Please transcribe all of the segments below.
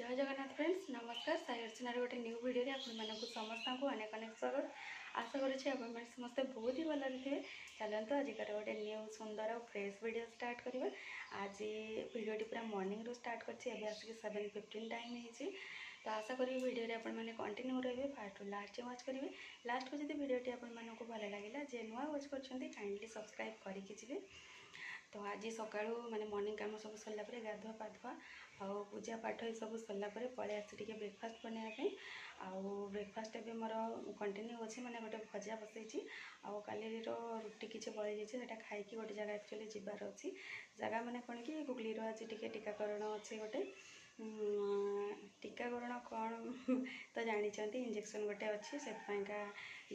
जय जगन्नाथ फ्रेंड्स नमस्कार साई अर्चनार गोटे न्यू वीडियो आपको समस्त को अनेक अनेक स्वागत आशा करुच्छे आप समस्ते बहुत ही भलि थे। चलते आजिकार गोटे न्यू सुंदर और फ्रेश वीडियो स्टार्ट करवा। आज वीडियो पूरा मॉर्निंग रू स्टार्ट कर आसिक 7:15 टाइम हो। तो आशा करी वीडियो आपने कंटिन्यू रहिए फास्ट रू लास्ट वाच करेंगे। लास्ट को जब वीडियो आपको भल लगे जे नुआ वाच कर काइंडली सब्सक्राइब करके। तो आज सकाळू माने मॉर्निंग काम सब सरला परे गाधुआ पाधुआ आउ पूजा पाठ ये सब सरला परे पळे आसी टिके ब्रेकफास्ट बनाया आउ ब्रेकफास्ट एबे मोर कंटिन्यू अच्छे माने गोटे भजा बसैछि आउ काली रो रुटी किछि बळै जाइछि सेटा खाइ कि गोटे जगह एक्चुअली जिबार अछि जगह माने कोन कि गुगली रो आज टिके टीकाकरण अछि गोटे टीकाकरण कौन तो जानी इंजेक्शन गोटे अच्छी से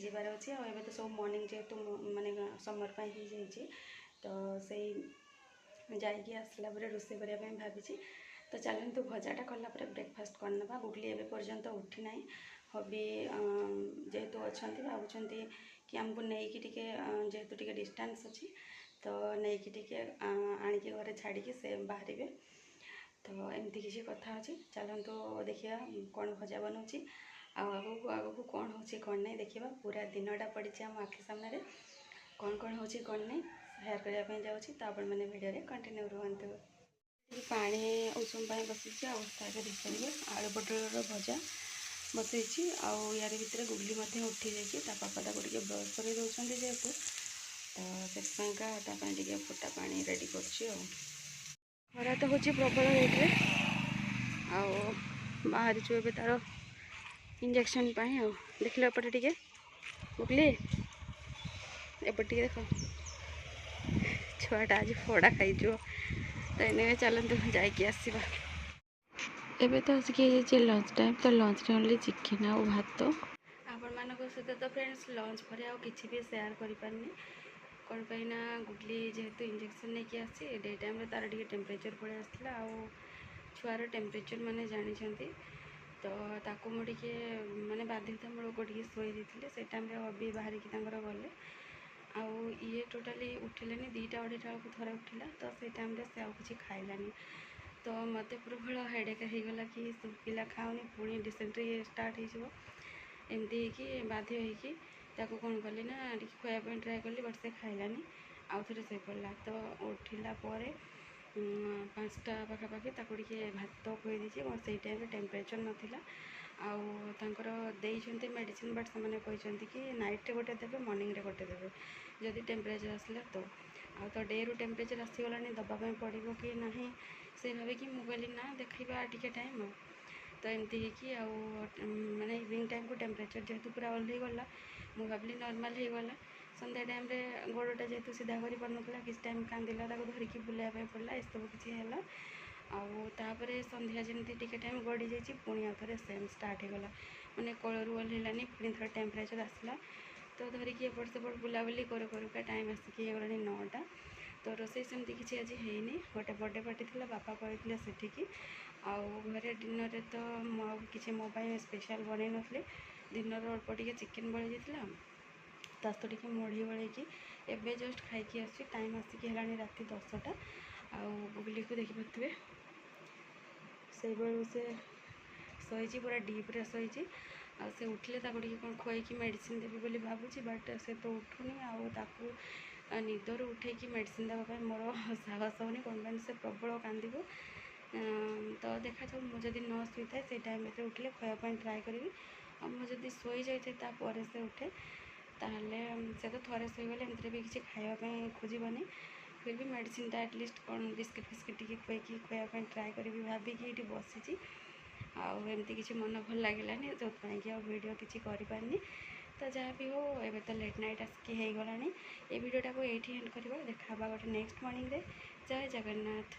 जीवार अच्छी आ तो सब मॉर्निंग जेहेतु माने समर पाई ही जाइए तो सही जाइए आसला रोषे करने भावी। तो चलते भजाटा कलापर ब्रेकफास्ट करना गुगली एवं पर्यंत उठी ना हबी जेहेतु अच्छा भावुं कि आमको नहीं टिके जेहेतु टिके डिस्टेंस अच्छी तो नहीं टिके आणिकी घरे छाड़ी से बाहर। तो एमती किसी कथा अच्छी चलतु देखिए कौन भजा बनाऊँगी आगू आगू कौन हो कौन नहीं देखा पूरा दिनटा पड़ी आम आखि सामने कौन कौन हो कौन नहीं शेयर करने जाऊँगी। तो आपण मैंने वीडियो रे कंटिन्यू रुहतु। पानी उषुम बसी देखिए आलू पटल भजा बसई आउ यार भितर गुगली उठी जाइए पापा ताको ब्रश कर दौरान जेहेतु तो से फुटा पानी रेडी खरा तो हूँ प्रबल रेट्रे बाहरी चु ए तार इंजेक्शन देख लो एपटे टे गुगली एपटे देख छुआटा आज फड़ा खाई तो एने चलते जाकि आसवा। एबे तो आसिक लंच टाइम तो लंच ओनली चिकेन आ भात आपण मान सहित तो फ्रेंड्स लंच पर किसी भी शेयर कर कौन पाइना गुगली जेहेतु इंजेक्शन नहीं कि आसी डे टाइम तार टे टेम्परेचर पड़े आसला छुआर टेम्परेचर माने जानी तो ताकू मुझे माने बाध्यतामूलक शोई देते से टाइम हबी बाहर की गले आउ ये टोटाली उठिलानी 2टा 2:30 बेलू थोड़ा उठिला तो से टाइम से आउ किसी खाइलानी तो मत प्रबल हेडेक होगला कि पिला खाऊनी पुणी डिसेंट्री स्टार्ट होमती बाध्य होगी कौन कली ना खुआई ट्राए कली बट से खाइलानी आउ थे से पड़ा तो उठिला 5टा पाखापाखि टे भात खुई देती से टाइम टेम्परेचर नाला आउर मेडिसिन बट से कहते कि नाइट रे गोटे देवे मॉर्निंग रे गोटे देवे जदि टेम्परेचर आसला तो डे रु टेम्परेचर आसीगला दबापी पड़ो कि ना से भावे कि मुझे ना देखा टे टाइम तो एमती माने इवनिंग टाइम को टेम्परेचर जेहेतु पूरा ओल्ल गला मुझे भाविली नॉर्मल हो गला संध्या टाइम गोड़टा जेहेतु सीधा कर पार्ला किसी टाइम कांदिला धरिकी बुलाया पड़ा ये सब किसी है आउे संध्या जमी टे टाइम गड़ी जाइए पुणी आउ थे सेम स्टार्ट होगला मैंने कलू ओल्लानी पुणी थे टेम्परेचर आसला तो धरिकी एपट सेपट बुलाबुली करूका टाइम आसिक गला 9टा। तो रोषे सेमती किसी आज है गोटे बर्थडे पार्टी थी बापा कहते सेठिकी घरे डिनर तो किसी मो स्पेशल बन नी दिनर अल्प टे चिकेन बड़ी जाता ता सहित टे मुढ़ी बड़े एवं जस्ट खाई आसी टाइम आसिक है राति 10टा आउ गुगली को देखिपे से से शोची पूरा डीप्रे शोची से उठिले कौन खुआई मेडिसिन देवी बोली भावुची बट से तो उठुनी आकू निदर उठे मेडिसिन देवाई मोर साहस होनी कौन पाई से प्रबल कांदो तो देखा जाऊ मुझे न शुई था से टाइम में उठिले खुआई ट्राए करी मुझे शोई जाए से उठे ताहले से तो थोड़े शोगले एमती भी किसी खावाई खोजबनी फिर भी मेडिसिन एटलिस्ट कौन बिस्किट फिस्किट टी खुआई ट्राए करी भाविकी ये बसी आमती किसी मन भल लगे जो वीडियो किसी करें तो जहाँ भी हो एवं तो लेट नाइट आसिक हो गला ये वीडियोटा को ये एंड कर देखा गोटे नेक्स्ट मॉर्निंग रे। जय जगन्नाथ।